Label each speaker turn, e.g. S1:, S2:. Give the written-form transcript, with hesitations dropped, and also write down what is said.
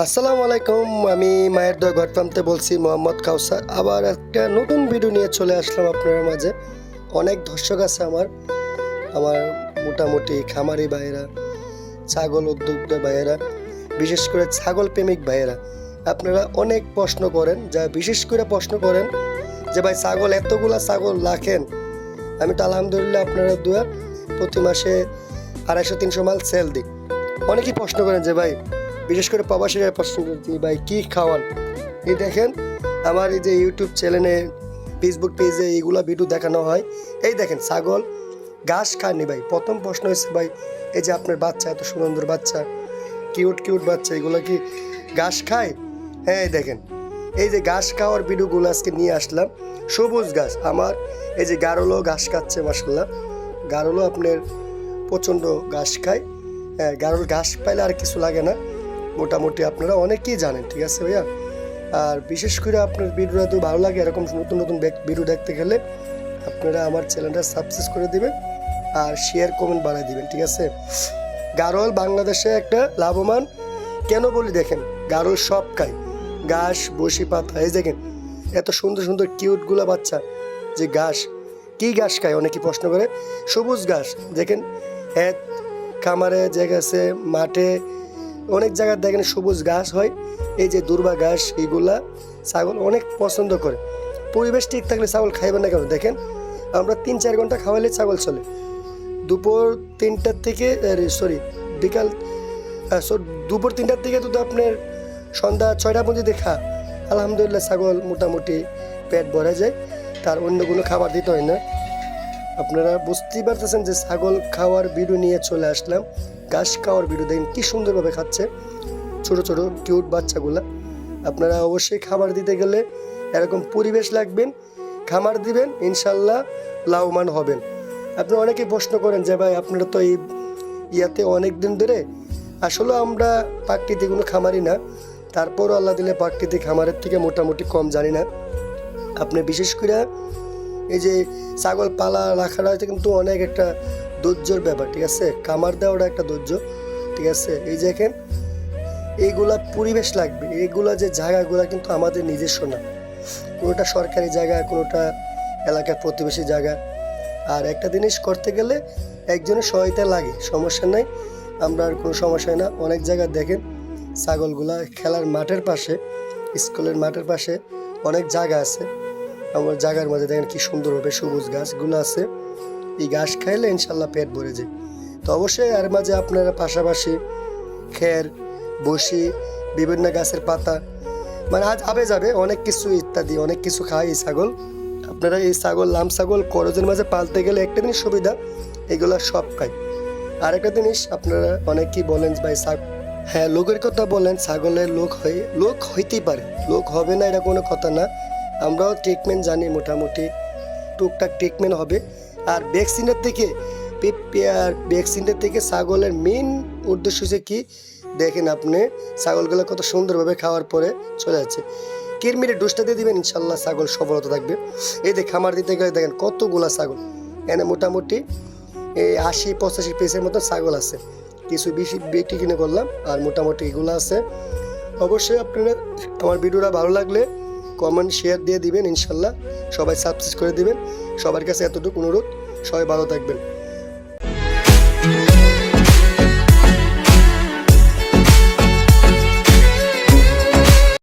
S1: আসসালামু আলাইকুম। আমি মায়ের দোয়া ঘর প্রান্তে বলছি মোহাম্মদ কাউসার। আবার একটা নতুন ভিডিও নিয়ে চলে আসলাম আপনার মাঝে। অনেক দর্শক আছে আমার আমার মোটামুটি খামারি ভাইয়েরা, ছাগল উদ্যোক্তা ভাইয়েরা, বিশেষ করে ছাগল প্রেমিক ভাইয়েরা। আপনারা অনেক প্রশ্ন করেন, যা বিশেষ করে প্রশ্ন করেন যে ভাই ছাগল এতগুলা ছাগল রাখেন। আমি তো আলহামদুলিল্লাহ আপনারা দোয়া প্রতি মাসে 250-300 মাল সেল দিই। অনেকেই প্রশ্ন করেন যে ভাই, বিশেষ করে প্রবাসীরা প্রশ্ন করছি ভাই কী খাওয়ান। এই দেখেন আমার এই যে ইউটিউব চ্যানেলে, ফেসবুক পেজে এইগুলা ভিডিও দেখানো হয়। এই দেখেন ছাগল ঘাস খায়নি ভাই। প্রথম প্রশ্ন হচ্ছে ভাই, এই যে আপনার বাচ্চা, এত সুন্দর বাচ্চা, কিউট কিউট বাচ্চা, এগুলো কি ঘাস খায়? হ্যাঁ, এই দেখেন এই যে ঘাস খাওয়ার ভিডিওগুলো আজকে নিয়ে আসলাম। সবুজ ঘাস আমার এই যে গারলও ঘাস খাচ্ছে মাশাআল্লাহ। গারলও আপনার প্রচণ্ড ঘাস খায়। হ্যাঁ, গারল ঘাস পাইলে আর কিছু লাগে না, মোটামুটি আপনারা অনেকেই জানেন। ঠিক আছে ভাইয়া, আর বিশেষ করে আপনার ভিডিওটা তো ভালো লাগে, এরকম নতুন নতুন ভিডিও দেখতে গেলে আপনারা আমার চ্যানেলটা সাবস্ক্রাইব করে দিবেন আর শেয়ার কমেন্ট বাড়াই দিবেন। ঠিক আছে, গারল বাংলাদেশে একটা লাভবান কেন বলি দেখেন, গারল সব খায়, ঘাস, বসি, পাতা। এই দেখেন এত সুন্দর সুন্দর কিউটগুলো বাচ্চা যে ঘাস, কী ঘাস খায় অনেকে প্রশ্ন করে। সবুজ ঘাস দেখেন, খামারে জায়গা আছে, মাঠে অনেক জায়গায় দেখেন সবুজ ঘাস হয়। এই যে দুর্বা ঘাস, এইগুলা ছাগল অনেক পছন্দ করে। পরিবেশ ঠিক থাকলে ছাগল খাইবে না কেন? দেখেন আমরা 3-4 ঘন্টা খাওয়ালে ছাগল চলে। দুপুর 3টার থেকে বিকাল দুপুর 3টার থেকে তো আপনার সন্ধ্যা 6টা পর্যন্ত খা, আলহামদুলিল্লাহ ছাগল মোটামুটি পেট ভরে যায়, তার অন্য কোনো খাবার দিতে হয় না। আপনারা বুঝতেই পারতেছেন যে ছাগল খাওয়ার ভিডিও নিয়ে চলে আসলাম। ঘাস খাওয়ার ভিডিও দেখেন কী সুন্দরভাবে খাচ্ছে ছোট ছোট কিউট বাচ্চাগুলা। আপনারা অবশ্যই খাবার দিতে গেলে এরকম পরিবেশ লাগবেন, খামার দিবেন, ইনশাল্লাহ লাভবান হবেন। আপনি অনেকে প্রশ্ন করেন যে ভাই আপনারা তো এই ইয়াতে অনেক দিন ধরে, আসলে আমরা প্রাকৃতিক কোনো খামারি না, তারপরও আল্লাহ দিলে প্রাকৃতিক খামারের থেকে মোটামুটি কম জানি না। আপনি বিশেষ করে এই যে ছাগল পালা রাখাটা কিন্তু অনেক একটা ধৈর্যের ব্যাপার। ঠিক আছে, খামার দেওয়াটা একটা ধৈর্য। ঠিক আছে, এই দেখেন এইগুলা পরিবেশ লাগবে, এইগুলা যে জায়গাগুলা কিন্তু আমাদের নিজস্ব না, কোনোটা সরকারি জায়গা, কোনোটা এলাকার প্রতিবেশী জায়গা। আর একটা জিনিস করতে গেলে একজনের সহায়তা লাগে, সমস্যা নাই, আমরা আর কোনো সমস্যা হয় না। অনেক জায়গায় দেখেন ছাগলগুলা খেলার মাঠের পাশে, স্কুলের মাঠের পাশে অনেক জায়গা আছে, আমার জায়গার মাঝে দেখেন কি সুন্দরভাবে সবুজ গাছগুলো আছে। এই ঘাস খাইলে ইনশাল্লাহ পেট ভরে যায়। তো অবশ্যই এর মাঝে আপনারা পাশাপাশি খের, বসি, বিভিন্ন গাছের পাতা, মানে আজ আবে যাবে অনেক কিছু ইত্যাদি অনেক কিছু খায় এই ছাগল। আপনারা এই ছাগল, লাম ছাগল করজের মাঝে পালতে গেলে একটা জিনিস সুবিধা, এগুলা সব খায়। আর একটা জিনিস আপনারা অনেকেই বলেন ভাই হ্যাঁ লোকের কথা বলেন, ছাগলের লোক হইতেই পারে, লোক হবে না এটা কোনো কথা না। আমরাও ট্রিটমেন্ট জানি, মোটামুটি টুকটাক ট্রিটমেন্ট হবে। আর ভ্যাকসিনের থেকে ছাগলের মেন উদ্দেশ্য হচ্ছে কি দেখেন, আপনি ছাগলগুলো কত সুন্দরভাবে খাওয়ার পরে চলে যাচ্ছে। কিরমিরে ডোজটা দিয়ে দিবেন, ইনশাল্লাহ ছাগল সফলতা থাকবে। এই যে খামার দিতে গেলে দেখেন কতগুলা ছাগল, এনে মোটামুটি এই 80-85 পিসের মতো ছাগল আছে। কিছু বেশি বিক্রি কিনে করলাম, আর মোটামুটি এগুলো আছে। অবশ্যই আপনারা আমার ভিডিওটা ভালো লাগলে কমেন্ট শেয়ার দিয়ে দিবেন, ইনশাল্লাহ সবাই সাবস্ক্রাইব করে দিবেন। সবার কাছে এতটুকু অনুরোধ, সবাই ভালো থাকবেন।